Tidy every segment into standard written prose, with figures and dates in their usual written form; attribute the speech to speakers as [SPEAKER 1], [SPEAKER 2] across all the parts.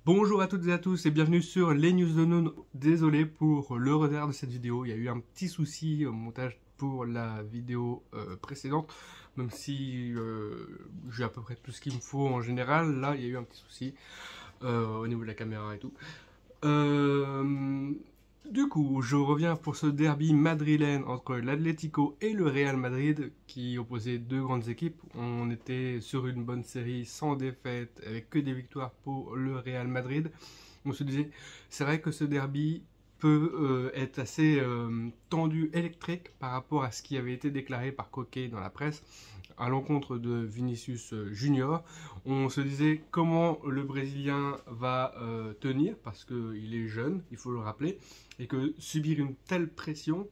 [SPEAKER 1] Bonjour à toutes et à tous et bienvenue sur les news de Noon. Désolé pour le retard de cette vidéo, il y a eu un petit souci au montage pour la vidéo précédente, même si j'ai à peu près tout ce qu'il me faut en général. Là il y a eu un petit souci au niveau de la caméra et tout. Du coup, je reviens pour ce derby madrilène entre l'Atlético et le Real Madrid qui opposait deux grandes équipes. On était sur une bonne série sans défaite avec que des victoires pour le Real Madrid. On se disait, c'est vrai que ce derby peut être assez tendu, électrique par rapport à ce qui avait été déclaré par Koke dans la presse à l'encontre de Vinicius Junior. On se disait comment le Brésilien va tenir parce qu'il est jeune, il faut le rappeler, et que subir une telle pression,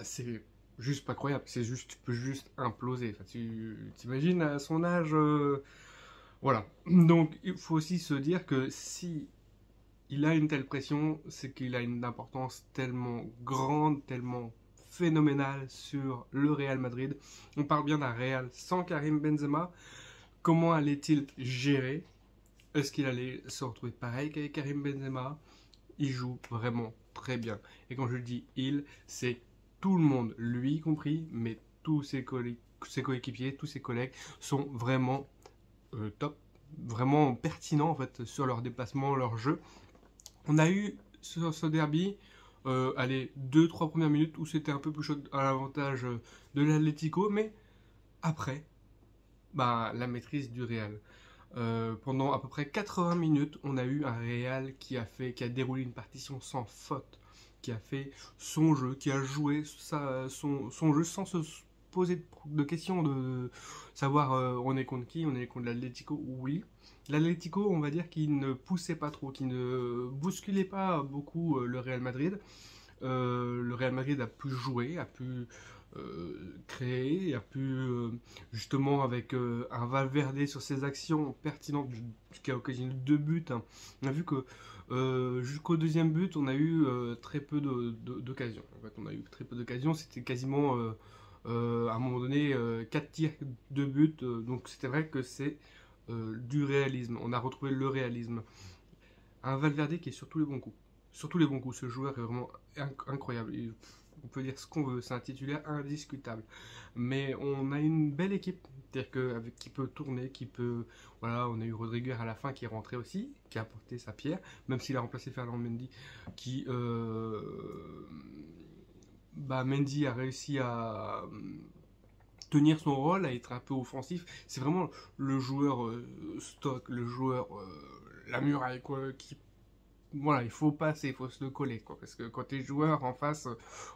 [SPEAKER 1] c'est juste pas croyable, c'est juste, tu peux juste imploser. Enfin, tu t'imagines à son âge, voilà. Donc il faut aussi se dire que si il a une telle pression, c'est qu'il a une importance tellement grande, tellement phénoménale sur le Real Madrid. On parle bien d'un Real sans Karim Benzema. Comment allait-il gérer? Est-ce qu'il allait se retrouver pareil qu'avec Karim Benzema? Il joue vraiment très bien. Et quand je dis il, c'est tout le monde, lui y compris, mais tous ses coéquipiers, tous ses collègues sont vraiment top, vraiment pertinents en fait sur leur déplacement, leur jeu. On a eu sur ce derby, allez, 2-3 premières minutes où c'était un peu plus chaud à l'avantage de l'Atlético, mais après, la maîtrise du Real. Pendant à peu près 80 minutes, on a eu un Real qui a déroulé une partition sans faute, qui a fait son jeu, qui a joué son jeu sans se poser de questions de savoir on est contre qui, on est contre l'Atlético, oui. L'Atlético, on va dire qu'il ne poussait pas trop, qu'il ne bousculait pas beaucoup le Real Madrid. Le Real Madrid a pu jouer, a pu créer, a pu justement avec un Valverde sur ses actions pertinentes qui a occasionné 2 buts. Hein. On a vu que jusqu'au deuxième but, on a eu très peu d'occasions. En fait, on a eu très peu d'occasions. C'était quasiment à un moment donné 4 tirs, 2 buts. Donc c'était vrai que c'est du réalisme. On a retrouvé le réalisme. Un Valverde qui est sur tous les bons coups. Sur tous les bons coups, ce joueur est vraiment incroyable. On peut dire ce qu'on veut, c'est un titulaire indiscutable. Mais on a une belle équipe, c'est-à-dire qui peut tourner, qui peut... Voilà, on a eu Rodriguez à la fin qui est rentré aussi, qui a apporté sa pierre, même s'il a remplacé Fernand Mendy, qui... Mendy a réussi à tenir son rôle, à être un peu offensif. C'est vraiment le joueur stock, le joueur la muraille, quoi, qui voilà, il faut passer, il faut se le coller, quoi, parce que quand t'es joueur en face,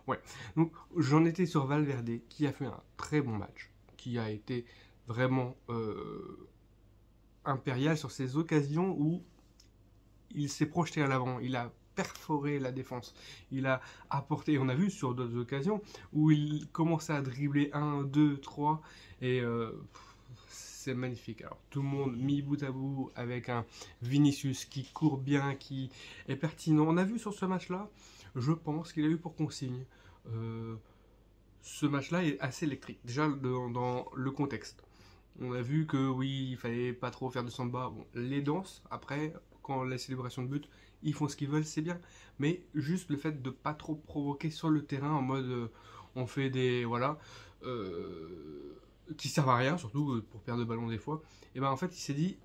[SPEAKER 1] ouais. Donc j'en étais sur Valverde, qui a fait un très bon match, qui a été vraiment impérial sur ces occasions où il s'est projeté à l'avant, il a perforé la défense, il a apporté, on a vu sur d'autres occasions, où il commençait à dribbler 1, 2, 3, et c'est magnifique. Alors tout le monde mis bout à bout avec un Vinicius qui court bien, qui est pertinent. On a vu sur ce match-là, je pense qu'il a eu pour consigne. Ce match-là est assez électrique, déjà dans le contexte. On a vu que oui, il fallait pas trop faire de samba. Bon, les danses, après, quand la célébration de but, ils font ce qu'ils veulent, c'est bien. Mais juste le fait de pas trop provoquer sur le terrain en mode on fait des. Voilà. Qui servent à rien, surtout pour perdre le ballon des fois. Et ben en fait, il s'est dit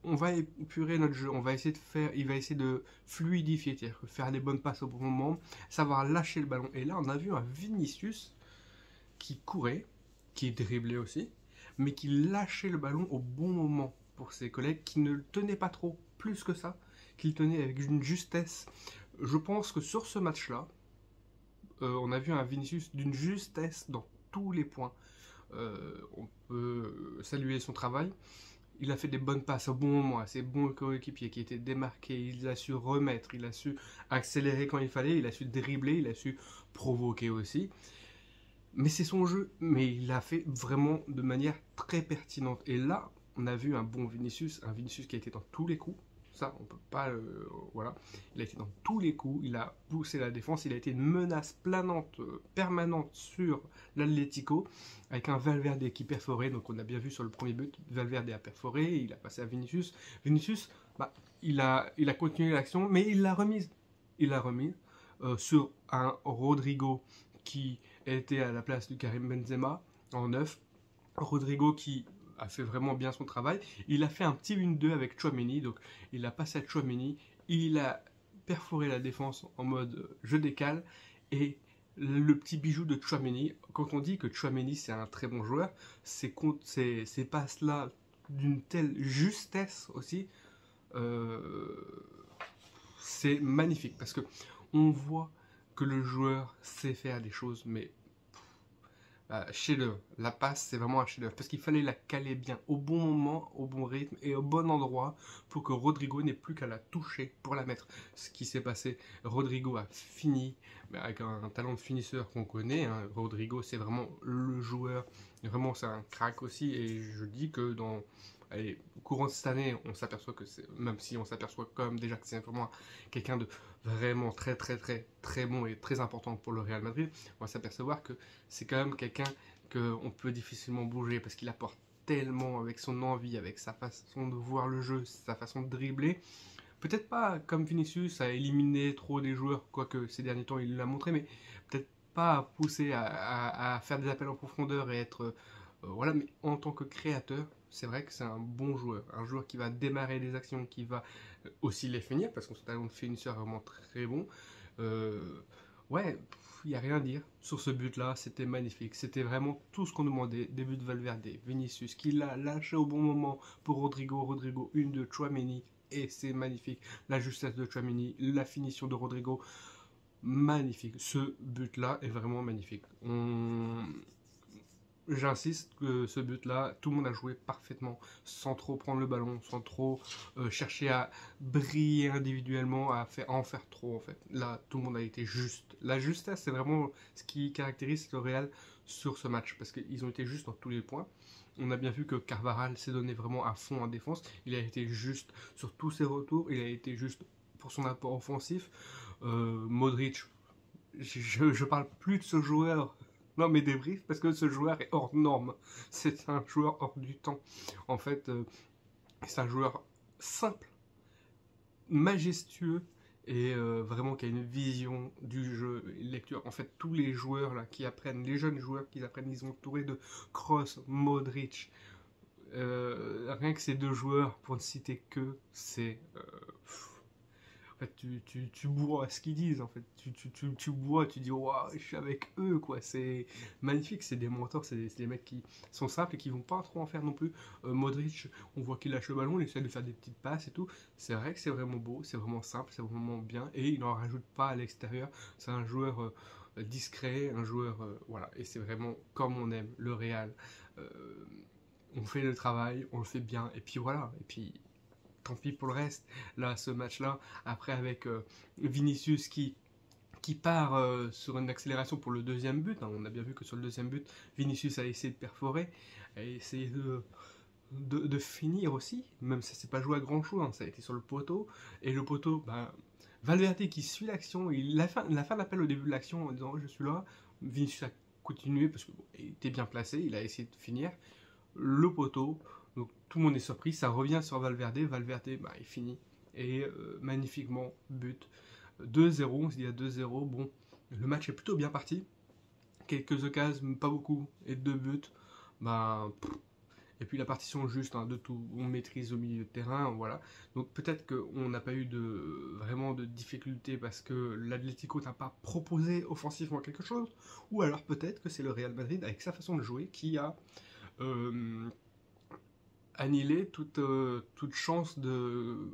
[SPEAKER 1] on va épurer notre jeu, on va essayer de faire, il va essayer de fluidifier, c'est-à-dire faire les bonnes passes au bon moment, savoir lâcher le ballon. Et là, on a vu un Vinicius qui courait, qui driblait aussi, mais qui lâchait le ballon au bon moment pour ses collègues, qui ne le tenaient pas trop, plus que ça, qu'il tenait avec une justesse. Je pense que sur ce match-là, on a vu un Vinicius d'une justesse dans tous les points. On peut saluer son travail. Il a fait des bonnes passes au bon moment à ses bons coéquipiers qui étaient démarqués. Il a su remettre, il a su accélérer quand il fallait, il a su dribbler, il a su provoquer aussi. Mais c'est son jeu, mais il l'a fait vraiment de manière très pertinente. Et là, on a vu un bon Vinicius, un Vinicius qui a été dans tous les coups, Ça, on peut pas... voilà. Il a été dans tous les coups, il a poussé la défense, il a été une menace planante, permanente sur l'Atlético, avec un Valverde qui perforait. Donc on a bien vu sur le premier but, Valverde a perforé, il a passé à Vinicius. Vinicius, bah, il a continué l'action, mais il l'a remise. Il l'a remise sur un Rodrigo qui était à la place du Karim Benzema en 9. Rodrigo qui a fait vraiment bien son travail. Il a fait un petit 1-2 avec Tchouaméni, donc il a passé à Tchouaméni, il a perforé la défense en mode je décale, et le petit bijou de Tchouaméni, quand on dit que Tchouaméni c'est un très bon joueur, ces passes-là d'une telle justesse aussi, euh, c'est magnifique, parce que on voit que le joueur sait faire des choses, mais chef-d'œuvre. La passe, c'est vraiment un chef-d'œuvre parce qu'il fallait la caler bien au bon moment, au bon rythme et au bon endroit pour que Rodrigo n'ait plus qu'à la toucher pour la mettre. Ce qui s'est passé, Rodrigo a fini avec un talent de finisseur qu'on connaît. Hein. Rodrigo, c'est vraiment le joueur. Vraiment, c'est un crack aussi. Et je dis que dans allez, au courant de cette année, on s'aperçoit que c'est, même si on s'aperçoit quand même déjà que c'est vraiment quelqu'un de vraiment très bon et très important pour le Real Madrid, on va s'apercevoir que c'est quand même quelqu'un qu'on peut difficilement bouger parce qu'il apporte tellement avec son envie, avec sa façon de voir le jeu, sa façon de dribbler. Peut-être pas comme Vinicius à éliminer trop des joueurs, quoique ces derniers temps il l'a montré, mais peut-être pas à pousser à faire des appels en profondeur et être... voilà, mais en tant que créateur, c'est vrai que c'est un bon joueur. Un joueur qui va démarrer des actions, qui va aussi les finir, parce que son talent de finisseur est vraiment très bon. Ouais, il n'y a rien à dire sur ce but-là, c'était magnifique. C'était vraiment tout ce qu'on demandait. Début de Valverde, Vinicius, qui l'a lâché au bon moment pour Rodrigo. Rodrigo, une de Tchouaméni, et c'est magnifique. La justesse de Tchouaméni, la finition de Rodrigo, magnifique. Ce but-là est vraiment magnifique. J'insiste que ce but-là, tout le monde a joué parfaitement, sans trop prendre le ballon, sans trop chercher à briller individuellement, à en faire trop en fait. Là, tout le monde a été juste. La justesse, c'est vraiment ce qui caractérise le Real sur ce match, parce qu'ils ont été justes dans tous les points. On a bien vu que Carvajal s'est donné vraiment à fond en défense. Il a été juste sur tous ses retours, il a été juste pour son apport offensif. Modric, je parle plus de ce joueur dans mes débriefs parce que ce joueur est hors norme. C'est un joueur hors du temps. En fait, c'est un joueur simple, majestueux et vraiment qui a une vision du jeu, une lecture. En fait, tous les joueurs là qui apprennent, les jeunes joueurs qui apprennent, ils sont entourés de Kroos, Modric. Rien que ces deux joueurs, pour ne citer que, c'est en fait, tu bois à ce qu'ils disent, en fait. Tu bois, tu dis, waouh, je suis avec eux, quoi. C'est magnifique, c'est des mentors, c'est des mecs qui sont simples et qui vont pas trop en faire non plus. Modric, on voit qu'il lâche le ballon, il essaie de faire des petites passes et tout. C'est vrai que c'est vraiment beau, c'est vraiment simple, c'est vraiment bien. Et il n'en rajoute pas à l'extérieur. C'est un joueur discret, un joueur, voilà. Et c'est vraiment comme on aime, le Real. Euh, on fait le travail, on le fait bien, et puis voilà. Et puis tant pis pour le reste. Là, ce match-là, après avec Vinicius qui part sur une accélération pour le deuxième but. Hein. On a bien vu que sur le deuxième but, Vinicius a essayé de perforer, a essayé de finir aussi, même si c'est pas joué à grand chose, hein. Ça a été sur le poteau, et le poteau, bah, Valverde qui suit l'action, il a fait l'appel au début de l'action en disant je suis là, Vinicius a continué parce qu'il était bien placé, il a essayé de finir, le poteau, donc tout le monde est surpris, ça revient sur Valverde, Valverde bah, il finit, et magnifiquement, but, 2-0, on se dit à 2-0, bon, le match est plutôt bien parti, quelques occasions, pas beaucoup, et deux buts, bah, et puis la partition juste hein, de tout, on maîtrise au milieu de terrain, voilà. Donc peut-être qu'on n'a pas eu vraiment de difficultés parce que l'Atlético n'a pas proposé offensivement quelque chose, ou alors peut-être que c'est le Real Madrid avec sa façon de jouer qui a annihilé toute chance de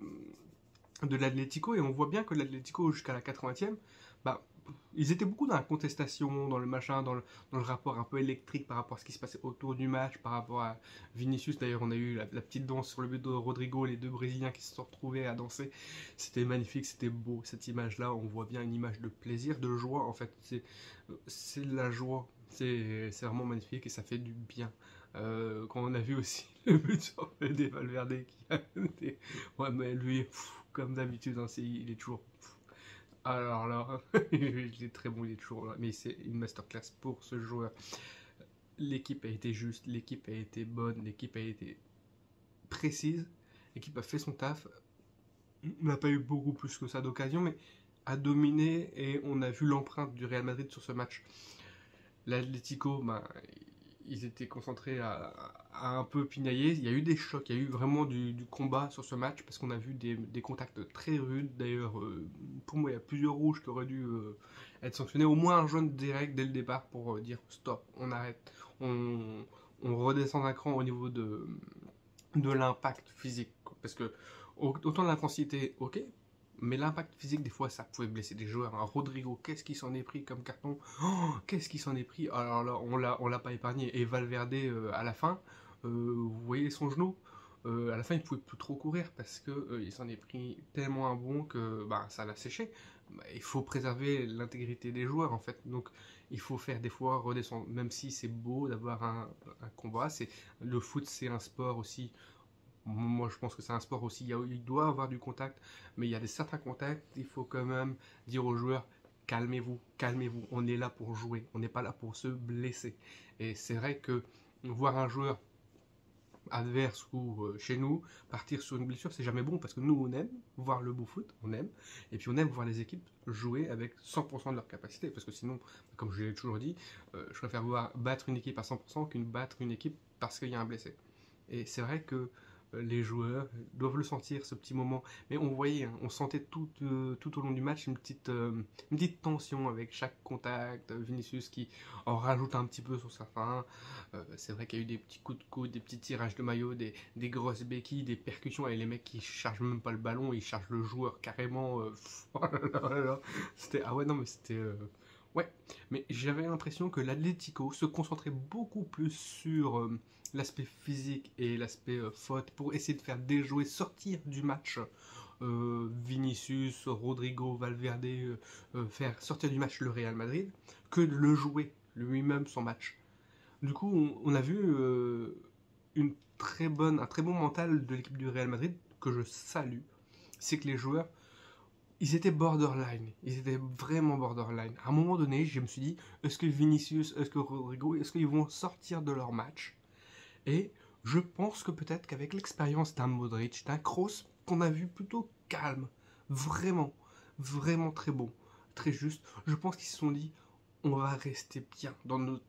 [SPEAKER 1] l'Atlético, et on voit bien que l'Atlético jusqu'à la 80e, bah, ils étaient beaucoup dans la contestation, dans le machin, dans le rapport un peu électrique par rapport à ce qui se passait autour du match, par rapport à Vinicius. D'ailleurs, on a eu la petite danse sur le but de Rodrigo, les deux Brésiliens qui se sont retrouvés à danser. C'était magnifique, c'était beau, cette image-là. On voit bien une image de plaisir, de joie. En fait, c'est de la joie. C'est vraiment magnifique et ça fait du bien Quand on a vu aussi le but sur des Valverde qui a été... Ouais, mais lui, comme d'habitude, hein, il est toujours... Alors là, il est très bon, il est toujours là. Mais c'est une masterclass pour ce joueur. L'équipe a été juste, l'équipe a été bonne, l'équipe a été précise, l'équipe a fait son taf. On n'a pas eu beaucoup plus que ça d'occasion, mais a dominé et on a vu l'empreinte du Real Madrid sur ce match. L'Atlético, ben, ils étaient concentrés à un peu pinailler. Il y a eu des chocs, il y a eu vraiment du combat sur ce match parce qu'on a vu des contacts très rudes. D'ailleurs, pour moi, il y a plusieurs rouges qui auraient dû être sanctionnés. Au moins un jaune direct dès le départ pour dire stop, on arrête. On redescend d'un cran au niveau de l'impact physique. Parce que autant l'intensité, ok, mais l'impact physique, des fois, ça pouvait blesser des joueurs. Hein. Rodrigo, qu'est-ce qu'il s'en est pris comme carton? Oh, qu'est-ce qu'il s'en est pris? Alors là, on l'a pas épargné. Et Valverde, à la fin, vous voyez son genou? À la fin, il pouvait plus trop courir parce que il s'en est pris tellement un bon que bah, ça l'a séché. Bah, il faut préserver l'intégrité des joueurs, en fait. Donc, il faut faire des fois redescendre. Même si c'est beau d'avoir un combat, le foot, c'est un sport aussi. Moi, je pense que c'est un sport aussi, il doit avoir du contact, mais il y a certains contacts, il faut quand même dire aux joueurs, calmez-vous, calmez-vous, on est là pour jouer, on n'est pas là pour se blesser. Et c'est vrai que voir un joueur adverse ou chez nous partir sur une blessure, c'est jamais bon, parce que nous, on aime voir le beau foot, on aime, et puis on aime voir les équipes jouer avec 100% de leur capacité, parce que sinon, comme je l'ai toujours dit, je préfère voir battre une équipe à 100% qu'une battre une équipe parce qu'il y a un blessé. Et c'est vrai que les joueurs doivent le sentir, ce petit moment. Mais on voyait, hein, on sentait tout au long du match une petite tension avec chaque contact. Vinicius qui en rajoute un petit peu sur sa fin. C'est vrai qu'il y a eu des petits coups de coude, des petits tirages de maillot, des grosses béquilles, des percussions. Et les mecs qui chargent même pas le ballon, ils chargent le joueur carrément. Oh là là. C'était, ah ouais, non, mais c'était... Ouais, mais j'avais l'impression que l'Atlético se concentrait beaucoup plus sur l'aspect physique et l'aspect faute pour essayer de faire déjouer, sortir du match Vinicius, Rodrigo, Valverde, faire sortir du match le Real Madrid, que de le jouer lui-même son match. Du coup, on a vu un très bon mental de l'équipe du Real Madrid que je salue. C'est que les joueurs ils étaient borderline, ils étaient vraiment borderline. À un moment donné, je me suis dit, est-ce que Vinicius, est-ce que Rodrigo, est-ce qu'ils vont sortir de leur match? Et je pense que peut-être qu'avec l'expérience d'un Modric, d'un Kroos, qu'on a vu plutôt calme, vraiment, vraiment très bon, très juste, je pense qu'ils se sont dit, on va rester bien dans notre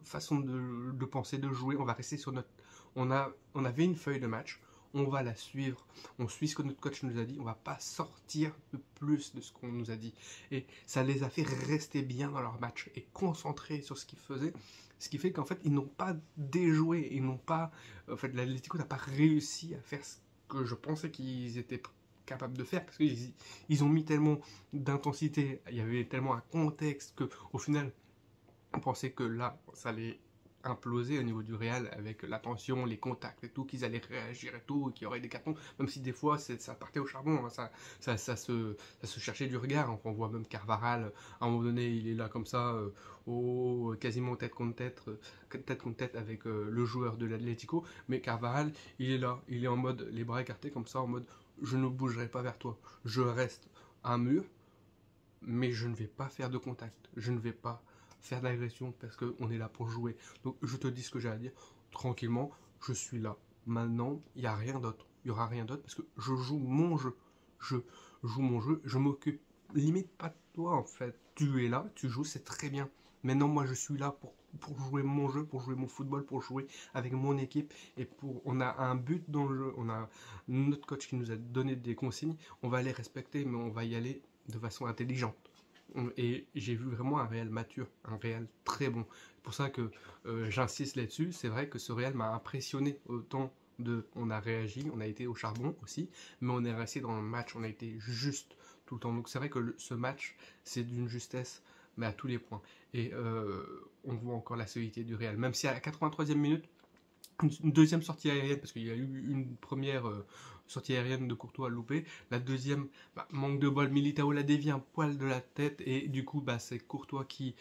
[SPEAKER 1] façon de penser, de jouer, on va rester sur notre... On avait une feuille de match, on va la suivre, on suit ce que notre coach nous a dit, on va pas sortir de plus de ce qu'on nous a dit. Et ça les a fait rester bien dans leur match et concentrés sur ce qu'ils faisaient, ce qui fait qu'en fait, ils n'ont pas déjoué, ils n'ont pas... En fait, l'Atlético n'a pas réussi à faire ce que je pensais qu'ils étaient capables de faire, parce qu'ils ont mis tellement d'intensité, il y avait tellement un contexte qu'au final, on pensait que là, ça allait imploser au niveau du Real avec la tension, les contacts et tout, qu'ils allaient réagir et tout, qu'il y aurait des cartons, même si des fois ça partait au charbon, hein, ça se cherchait du regard. Hein. On voit même Carvajal, à un moment donné, il est là comme ça, quasiment tête contre tête avec le joueur de l'Atlético, mais Carvajal, il est là, il est en mode les bras écartés comme ça, en mode je ne bougerai pas vers toi, je reste un mur, mais je ne vais pas faire de contact, je ne vais pas faire d'agression parce qu'on est là pour jouer. Donc je te dis ce que j'ai à dire, tranquillement, je suis là. Maintenant, il n'y a rien d'autre. Il n'y aura rien d'autre parce que je joue mon jeu. Je joue mon jeu, je m'occupe limite pas de toi en fait. Tu es là, tu joues, c'est très bien. Maintenant, moi, je suis là pour jouer mon jeu, pour jouer mon football, pour jouer avec mon équipe. Et on a un but dans le jeu. On a notre coach qui nous a donné des consignes. On va les respecter, mais on va y aller de façon intelligente. Et j'ai vu vraiment un Real mature, un Real très bon. C'est pour ça que j'insiste là-dessus. C'est vrai que ce Real m'a impressionné autant on a réagi, on a été au charbon aussi, mais on est resté dans le match, on a été juste tout le temps. Donc c'est vrai que ce match, c'est d'une justesse, mais à tous les points. Et on voit encore la solidité du Real. Même si à la 83e minute, une deuxième sortie aérienne, parce qu'il y a eu une première sortie aérienne de Courtois loupée. La deuxième, manque de bol, Militao la dévie un poil de la tête, et du coup, c'est Courtois qui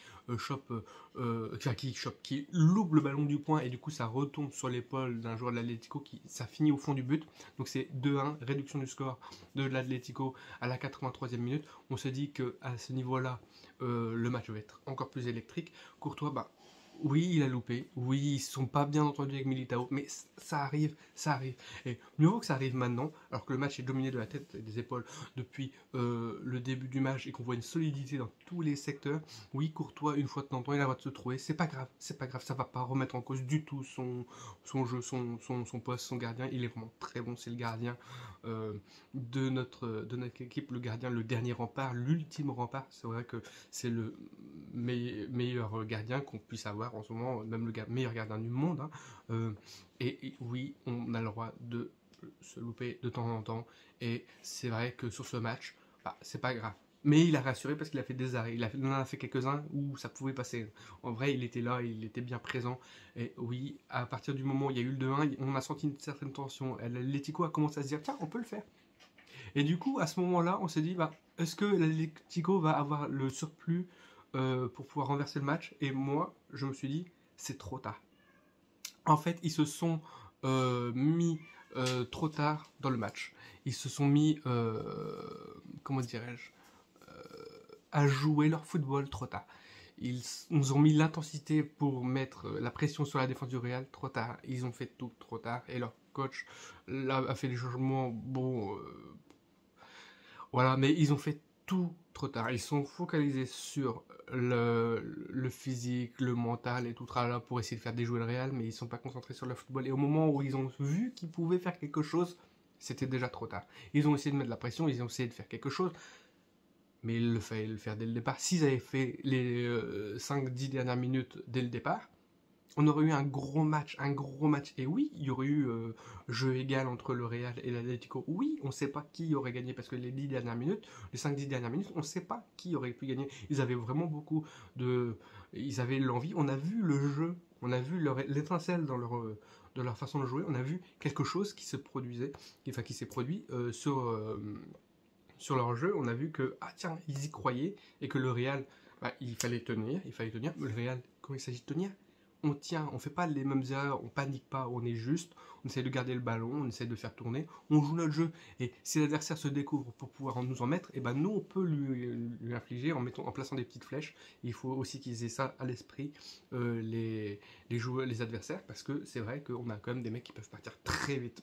[SPEAKER 1] qui loupe le ballon du point, et du coup, ça retombe sur l'épaule d'un joueur de l'Atlético, ça finit au fond du but. Donc c'est 2-1, réduction du score de l'Atlético à la 83e minute. On se dit qu'à ce niveau-là, le match va être encore plus électrique. Courtois, oui, il a loupé. Oui, ils se sont pas bien entendus avec Militao, mais ça arrive, ça arrive. Et mieux vaut que ça arrive maintenant, alors que le match est dominé de la tête et des épaules depuis le début du match et qu'on voit une solidité dans tous les secteurs. Oui, Courtois, une fois de temps en temps, il a le droit de se trouver. C'est pas grave, ça va pas remettre en cause du tout son jeu, son poste, son gardien. Il est vraiment très bon, c'est le gardien de notre équipe, le gardien, le dernier rempart, l'ultime rempart. C'est vrai que c'est le meilleur gardien qu'on puisse avoir en ce moment, même le meilleur gardien du monde. Hein. Et oui, on a le droit de se louper de temps en temps. Et c'est vrai que sur ce match, c'est pas grave. Mais il a rassuré parce qu'il a fait des arrêts. Il en a fait quelques-uns où ça pouvait passer. En vrai, il était là, il était bien présent. Et oui, à partir du moment où il y a eu le 2-1, on a senti une certaine tension. L'Atlético a commencé à se dire, tiens, on peut le faire. Et du coup, à ce moment-là, on s'est dit, est-ce que l'Atlético va avoir le surplus pour pouvoir renverser le match? Et moi, je me suis dit, c'est trop tard. En fait, ils se sont mis trop tard dans le match. Ils se sont mis, comment dirais-je, à jouer leur football trop tard. Ils nous ont mis l'intensité pour mettre la pression sur la défense du Real trop tard. Ils ont fait tout trop tard. Et leur coach là, a fait des changements, voilà, mais ils ont fait tout trop tard. Ils sont focalisés sur le physique, le mental et tout là pour essayer de faire déjouer le Real, mais ils ne sont pas concentrés sur le football. Et au moment où ils ont vu qu'ils pouvaient faire quelque chose, c'était déjà trop tard. Ils ont essayé de mettre de la pression, ils ont essayé de faire quelque chose, mais il fallait le faire dès le départ. S'ils avaient fait les 5-10 dernières minutes dès le départ, on aurait eu un gros match. Et oui, il y aurait eu jeu égal entre le Real et l'Atlético. Oui, on ne sait pas qui aurait gagné parce que les 10 dernières minutes, les 5-10 dernières minutes, on ne sait pas qui aurait pu gagner. Ils avaient vraiment beaucoup de... Ils avaient l'envie. On a vu le jeu, on a vu l'étincelle dans de leur façon de jouer. On a vu quelque chose qui se produisait, qui s'est produit sur leur jeu. On a vu que, tiens, ils y croyaient et que le Real, il fallait tenir. Mais le Real, quand il s'agit de tenir, on tient, on fait pas les mêmes erreurs, on panique pas, on est juste, on essaie de garder le ballon, on essaie de le faire tourner, on joue notre jeu. Et si l'adversaire se découvre pour pouvoir nous en mettre, nous on peut lui infliger en plaçant des petites flèches. Il faut aussi qu'ils aient ça à l'esprit, les joueurs, les adversaires, parce que c'est vrai qu'on a quand même des mecs qui peuvent partir très vite.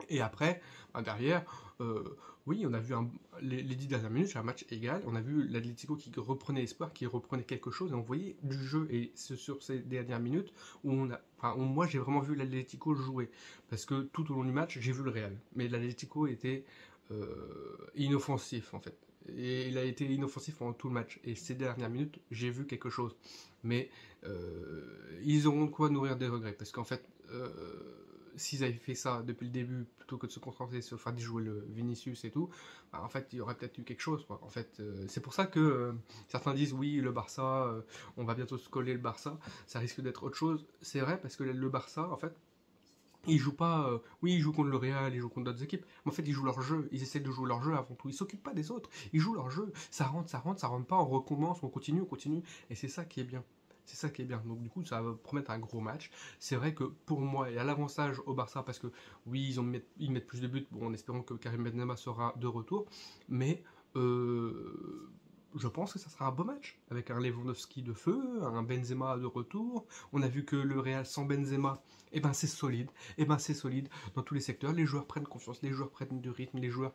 [SPEAKER 1] Et après, derrière, oui, on a vu les 10 dernières minutes, c'est un match égal. On a vu l'Atlético qui reprenait espoir, qui reprenait quelque chose, et on voyait du jeu. Et c'est sur ces dernières minutes où moi j'ai vraiment vu l'Atlético jouer. Parce que tout au long du match, j'ai vu le Real. Mais l'Atlético était inoffensif en fait. Et il a été inoffensif pendant tout le match. Et ces dernières minutes, j'ai vu quelque chose. Mais ils auront de quoi nourrir des regrets. Parce qu'en fait, s'ils avaient fait ça depuis le début, plutôt que de se concentrer sur faire jouer le Vinicius et tout, en fait, il y aurait peut-être eu quelque chose. Quoi. En fait, c'est pour ça que certains disent oui, le Barça, on va bientôt se coller le Barça. Ça risque d'être autre chose. C'est vrai parce que le Barça, en fait, ils jouent pas. Oui, ils jouent contre le Real, ils jouent contre d'autres équipes. Mais en fait, ils jouent leur jeu. Ils essaient de jouer leur jeu avant tout. Ils s'occupent pas des autres. Ils jouent leur jeu. Ça rentre, ça rentre pas. On recommence, on continue, on continue. Et c'est ça qui est bien. C'est ça qui est bien. Donc du coup, ça va promettre un gros match. C'est vrai que pour moi, il y a l'avantage au Barça parce que oui, ils mettent plus de buts, en espérant que Karim Benzema sera de retour. Mais je pense que ça sera un beau match avec un Lewandowski de feu, un Benzema de retour. On a vu que le Real sans Benzema, c'est solide. C'est solide dans tous les secteurs. Les joueurs prennent confiance, les joueurs prennent du rythme, les joueurs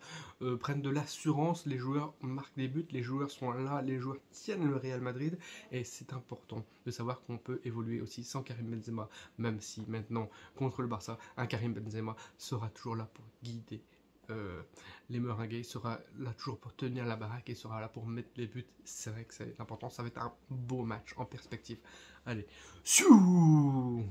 [SPEAKER 1] prennent de l'assurance, les joueurs marquent des buts, les joueurs sont là, les joueurs tiennent le Real Madrid. Et c'est important de savoir qu'on peut évoluer aussi sans Karim Benzema, même si maintenant, contre le Barça, un Karim Benzema sera toujours là pour guider les Meringues, sera là toujours pour tenir la baraque et sera là pour mettre les buts. C'est vrai que c'est important, ça va être un beau match en perspective. Allez, Siou